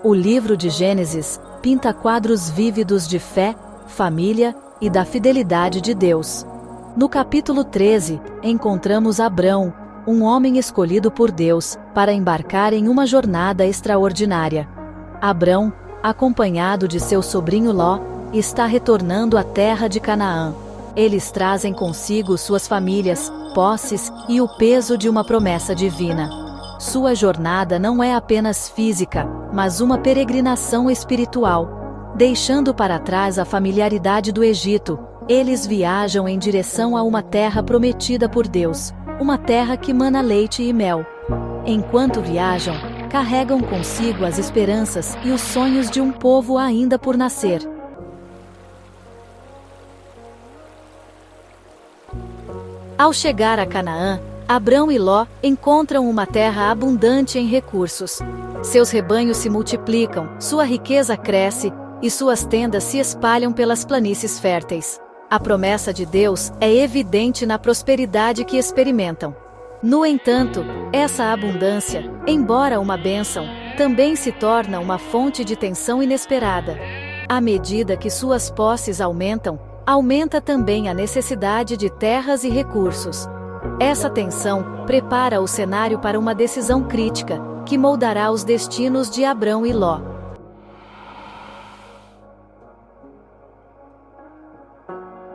O livro de Gênesis pinta quadros vívidos de fé, família e da fidelidade de Deus. No capítulo 13, encontramos Abrão, um homem escolhido por Deus para embarcar em uma jornada extraordinária. Abrão, acompanhado de seu sobrinho Ló, está retornando à terra de Canaã. Eles trazem consigo suas famílias, posses e o peso de uma promessa divina. Sua jornada não é apenas física, mas uma peregrinação espiritual. Deixando para trás a familiaridade do Egito, eles viajam em direção a uma terra prometida por Deus, uma terra que mana leite e mel. Enquanto viajam, carregam consigo as esperanças e os sonhos de um povo ainda por nascer. Ao chegar a Canaã, Abrão e Ló encontram uma terra abundante em recursos. Seus rebanhos se multiplicam, sua riqueza cresce e suas tendas se espalham pelas planícies férteis. A promessa de Deus é evidente na prosperidade que experimentam. No entanto, essa abundância, embora uma bênção, também se torna uma fonte de tensão inesperada. À medida que suas posses aumentam, aumenta também a necessidade de terras e recursos. Essa tensão prepara o cenário para uma decisão crítica, que moldará os destinos de Abrão e Ló.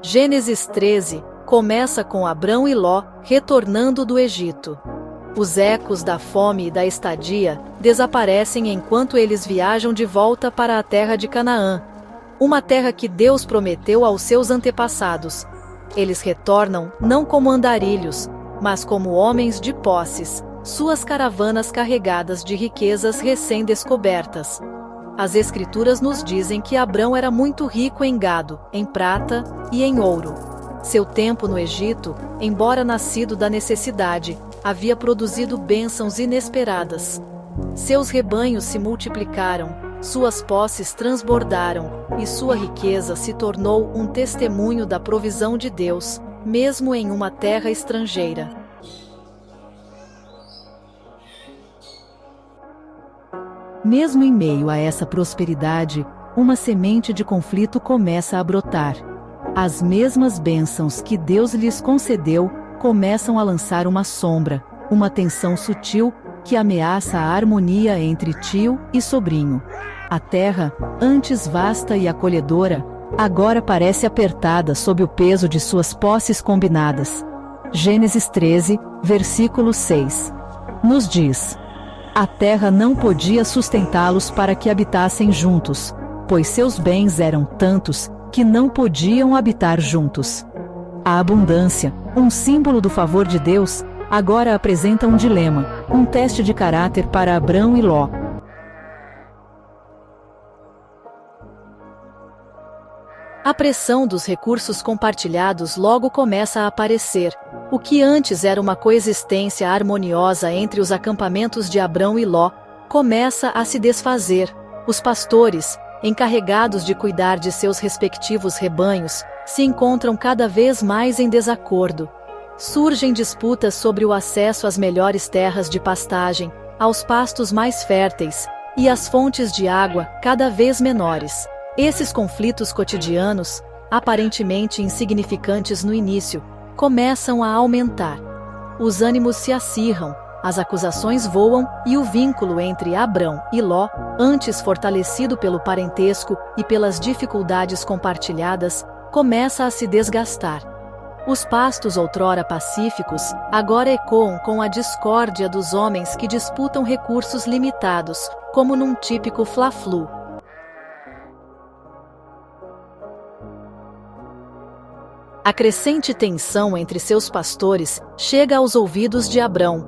Gênesis 13 começa com Abrão e Ló retornando do Egito. Os ecos da fome e da estadia desaparecem enquanto eles viajam de volta para a terra de Canaã, uma terra que Deus prometeu aos seus antepassados. Eles retornam não como andarilhos, mas como homens de posses, suas caravanas carregadas de riquezas recém-descobertas. As Escrituras nos dizem que Abrão era muito rico em gado, em prata e em ouro. Seu tempo no Egito, embora nascido da necessidade, havia produzido bênçãos inesperadas. Seus rebanhos se multiplicaram, suas posses transbordaram, e sua riqueza se tornou um testemunho da provisão de Deus, mesmo em uma terra estrangeira. Mesmo em meio a essa prosperidade, uma semente de conflito começa a brotar. As mesmas bênçãos que Deus lhes concedeu começam a lançar uma sombra, uma tensão sutil que ameaça a harmonia entre tio e sobrinho. A terra, antes vasta e acolhedora, agora parece apertada sob o peso de suas posses combinadas. Gênesis 13, versículo 6. Nos diz: a terra não podia sustentá-los para que habitassem juntos, pois seus bens eram tantos que não podiam habitar juntos. A abundância, um símbolo do favor de Deus, agora apresenta um dilema, um teste de caráter para Abrão e Ló. A pressão dos recursos compartilhados logo começa a aparecer. O que antes era uma coexistência harmoniosa entre os acampamentos de Abrão e Ló, começa a se desfazer. Os pastores, encarregados de cuidar de seus respectivos rebanhos, se encontram cada vez mais em desacordo. Surgem disputas sobre o acesso às melhores terras de pastagem, aos pastos mais férteis, e às fontes de água cada vez menores. Esses conflitos cotidianos, aparentemente insignificantes no início, começam a aumentar. Os ânimos se acirram, as acusações voam e o vínculo entre Abrão e Ló, antes fortalecido pelo parentesco e pelas dificuldades compartilhadas, começa a se desgastar. Os pastos outrora pacíficos, agora ecoam com a discórdia dos homens que disputam recursos limitados, como num típico fla-flu. A crescente tensão entre seus pastores chega aos ouvidos de Abrão.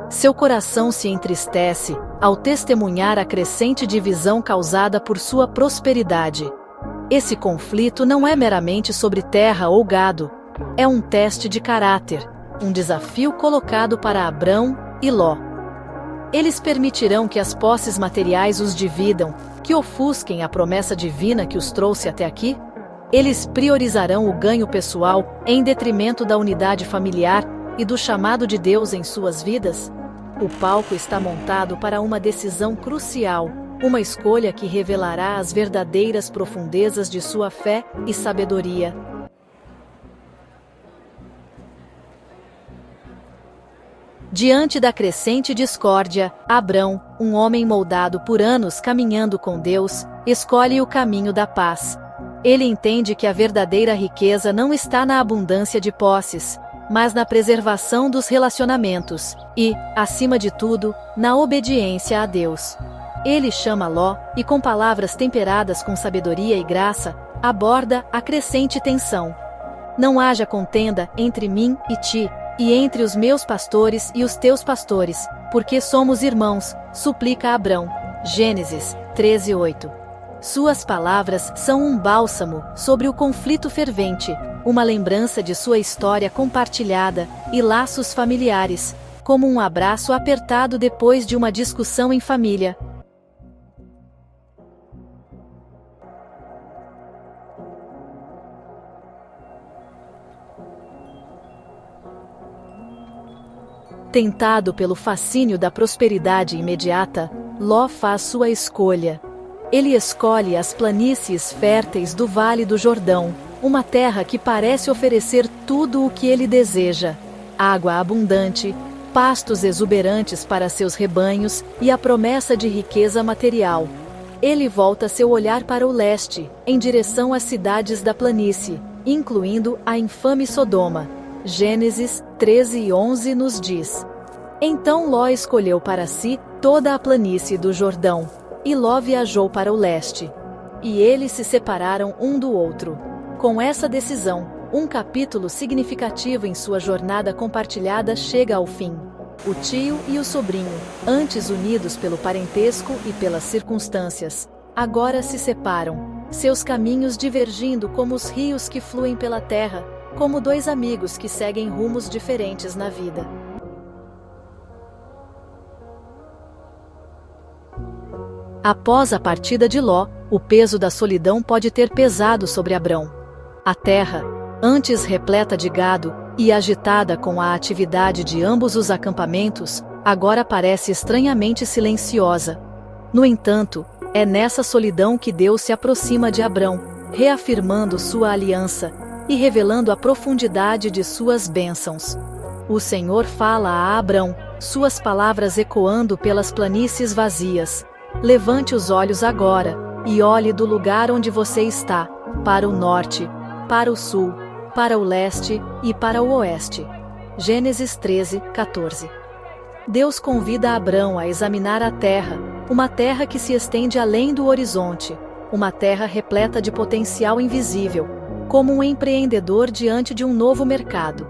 Seu coração se entristece ao testemunhar a crescente divisão causada por sua prosperidade. Esse conflito não é meramente sobre terra ou gado. É um teste de caráter, um desafio colocado para Abrão e Ló. Eles permitirão que as posses materiais os dividam, que ofusquem a promessa divina que os trouxe até aqui? Eles priorizarão o ganho pessoal em detrimento da unidade familiar e do chamado de Deus em suas vidas? O palco está montado para uma decisão crucial. uma escolha que revelará as verdadeiras profundezas de sua fé e sabedoria. Diante da crescente discórdia, Abrão, um homem moldado por anos caminhando com Deus, escolhe o caminho da paz. Ele entende que a verdadeira riqueza não está na abundância de posses, mas na preservação dos relacionamentos e, acima de tudo, na obediência a Deus. Ele chama Ló e, com palavras temperadas com sabedoria e graça, aborda a crescente tensão. Não haja contenda entre mim e ti, e entre os meus pastores e os teus pastores, porque somos irmãos, suplica Abrão. Gênesis 13:8. Suas palavras são um bálsamo sobre o conflito fervente, uma lembrança de sua história compartilhada e laços familiares, como um abraço apertado depois de uma discussão em família. Tentado pelo fascínio da prosperidade imediata, Ló faz sua escolha. Ele escolhe as planícies férteis do Vale do Jordão, uma terra que parece oferecer tudo o que ele deseja: água abundante, pastos exuberantes para seus rebanhos e a promessa de riqueza material. Ele volta seu olhar para o leste, em direção às cidades da planície, incluindo a infame Sodoma. Gênesis 13:11 nos diz: Então Ló escolheu para si toda a planície do Jordão, e Ló viajou para o leste. E eles se separaram um do outro. Com essa decisão, um capítulo significativo em sua jornada compartilhada chega ao fim. O tio e o sobrinho, antes unidos pelo parentesco e pelas circunstâncias, agora se separam, seus caminhos divergindo como os rios que fluem pela terra, como dois amigos que seguem rumos diferentes na vida. Após a partida de Ló, o peso da solidão pode ter pesado sobre Abrão. A terra, antes repleta de gado e agitada com a atividade de ambos os acampamentos, agora parece estranhamente silenciosa. No entanto, é nessa solidão que Deus se aproxima de Abrão, reafirmando sua aliança e revelando a profundidade de suas bênçãos. O Senhor fala a Abrão, suas palavras ecoando pelas planícies vazias: Levante os olhos agora, e olhe do lugar onde você está, para o norte, para o sul, para o leste e para o oeste. Gênesis 13:14. Deus convida Abrão a examinar a terra, uma terra que se estende além do horizonte, uma terra repleta de potencial invisível, como um empreendedor diante de um novo mercado.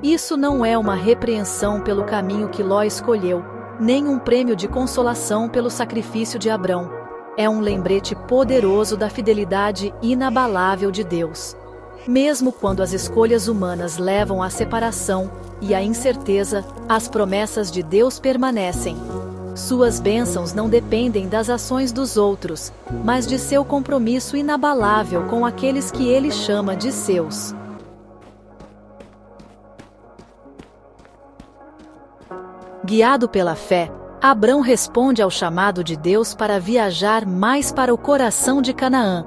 Isso não é uma repreensão pelo caminho que Ló escolheu, nem um prêmio de consolação pelo sacrifício de Abrão. É um lembrete poderoso da fidelidade inabalável de Deus. Mesmo quando as escolhas humanas levam à separação e à incerteza, as promessas de Deus permanecem. Suas bênçãos não dependem das ações dos outros, mas de seu compromisso inabalável com aqueles que ele chama de seus. Guiado pela fé, Abrão responde ao chamado de Deus para viajar mais para o coração de Canaã.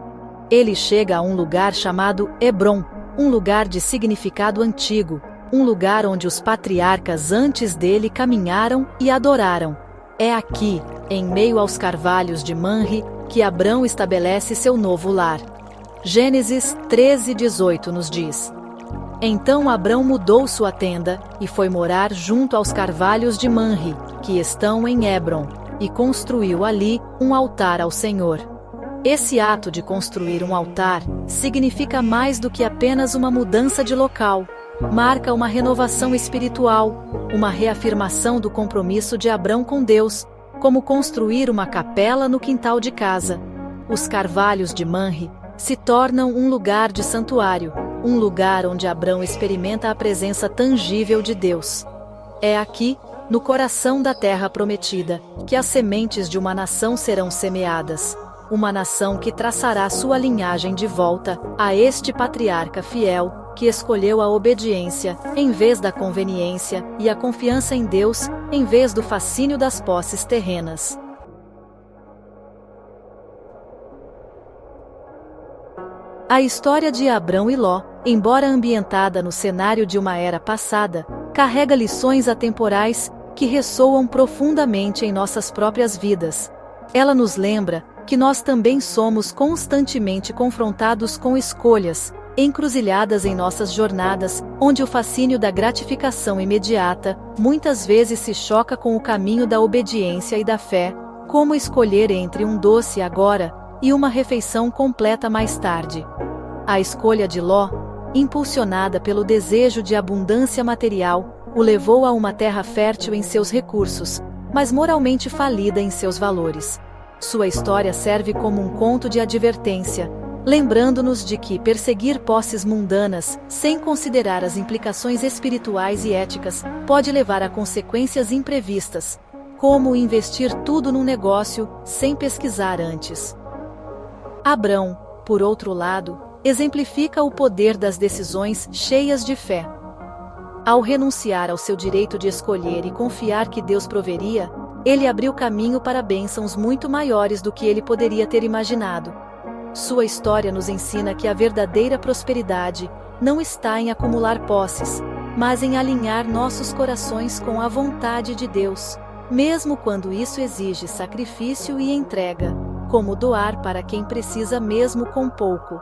Ele chega a um lugar chamado Hebrom, um lugar de significado antigo, um lugar onde os patriarcas antes dele caminharam e adoraram. É aqui, em meio aos carvalhos de Manre, que Abrão estabelece seu novo lar. Gênesis 13:18 nos diz: Então Abrão mudou sua tenda, e foi morar junto aos carvalhos de Manre, que estão em Hebrom, e construiu ali um altar ao Senhor. Esse ato de construir um altar significa mais do que apenas uma mudança de local. Marca uma renovação espiritual, uma reafirmação do compromisso de Abrão com Deus, como construir uma capela no quintal de casa. Os carvalhos de Manre se tornam um lugar de santuário, um lugar onde Abrão experimenta a presença tangível de Deus. É aqui, no coração da terra prometida, que as sementes de uma nação serão semeadas. Uma nação que traçará sua linhagem de volta a este patriarca fiel, que escolheu a obediência, em vez da conveniência, e a confiança em Deus, em vez do fascínio das posses terrenas. A história de Abrão e Ló, embora ambientada no cenário de uma era passada, carrega lições atemporais que ressoam profundamente em nossas próprias vidas. Ela nos lembra que nós também somos constantemente confrontados com escolhas, encruzilhadas em nossas jornadas, onde o fascínio da gratificação imediata muitas vezes se choca com o caminho da obediência e da fé, como escolher entre um doce agora e uma refeição completa mais tarde. A escolha de Ló, impulsionada pelo desejo de abundância material, o levou a uma terra fértil em seus recursos, mas moralmente falida em seus valores. Sua história serve como um conto de advertência, lembrando-nos de que perseguir posses mundanas, sem considerar as implicações espirituais e éticas, pode levar a consequências imprevistas, como investir tudo num negócio sem pesquisar antes. Abrão, por outro lado, exemplifica o poder das decisões cheias de fé. Ao renunciar ao seu direito de escolher e confiar que Deus proveria, ele abriu caminho para bênçãos muito maiores do que ele poderia ter imaginado. Sua história nos ensina que a verdadeira prosperidade não está em acumular posses, mas em alinhar nossos corações com a vontade de Deus, mesmo quando isso exige sacrifício e entrega, como doar para quem precisa mesmo com pouco.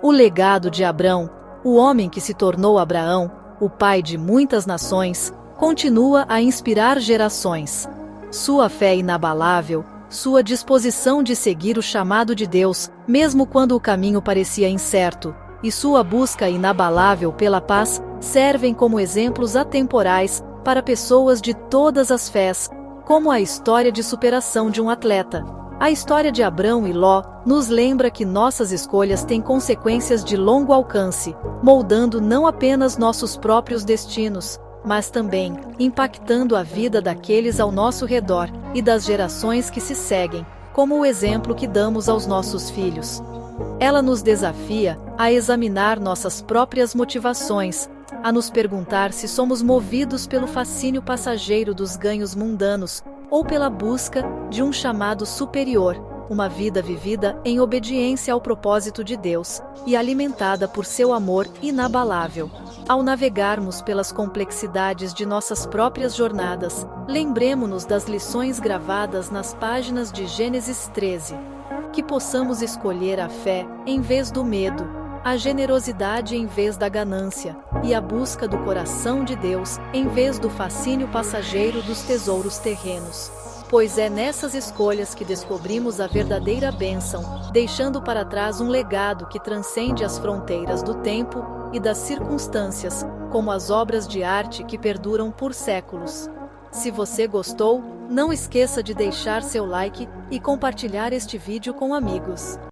O legado de Abrão, o homem que se tornou Abraão, o pai de muitas nações, continua a inspirar gerações. Sua fé inabalável, sua disposição de seguir o chamado de Deus, mesmo quando o caminho parecia incerto, e sua busca inabalável pela paz, servem como exemplos atemporais para pessoas de todas as fés, como a história de superação de um atleta. A história de Abrão e Ló nos lembra que nossas escolhas têm consequências de longo alcance, moldando não apenas nossos próprios destinos, mas também impactando a vida daqueles ao nosso redor e das gerações que se seguem, como o exemplo que damos aos nossos filhos. Ela nos desafia a examinar nossas próprias motivações, a nos perguntar se somos movidos pelo fascínio passageiro dos ganhos mundanos, ou pela busca de um chamado superior, uma vida vivida em obediência ao propósito de Deus e alimentada por seu amor inabalável. Ao navegarmos pelas complexidades de nossas próprias jornadas, lembremo-nos das lições gravadas nas páginas de Gênesis 13. Que possamos escolher a fé em vez do medo, a generosidade em vez da ganância, e a busca do coração de Deus em vez do fascínio passageiro dos tesouros terrenos. Pois é nessas escolhas que descobrimos a verdadeira bênção, deixando para trás um legado que transcende as fronteiras do tempo e das circunstâncias, como as obras de arte que perduram por séculos. Se você gostou, não esqueça de deixar seu like e compartilhar este vídeo com amigos.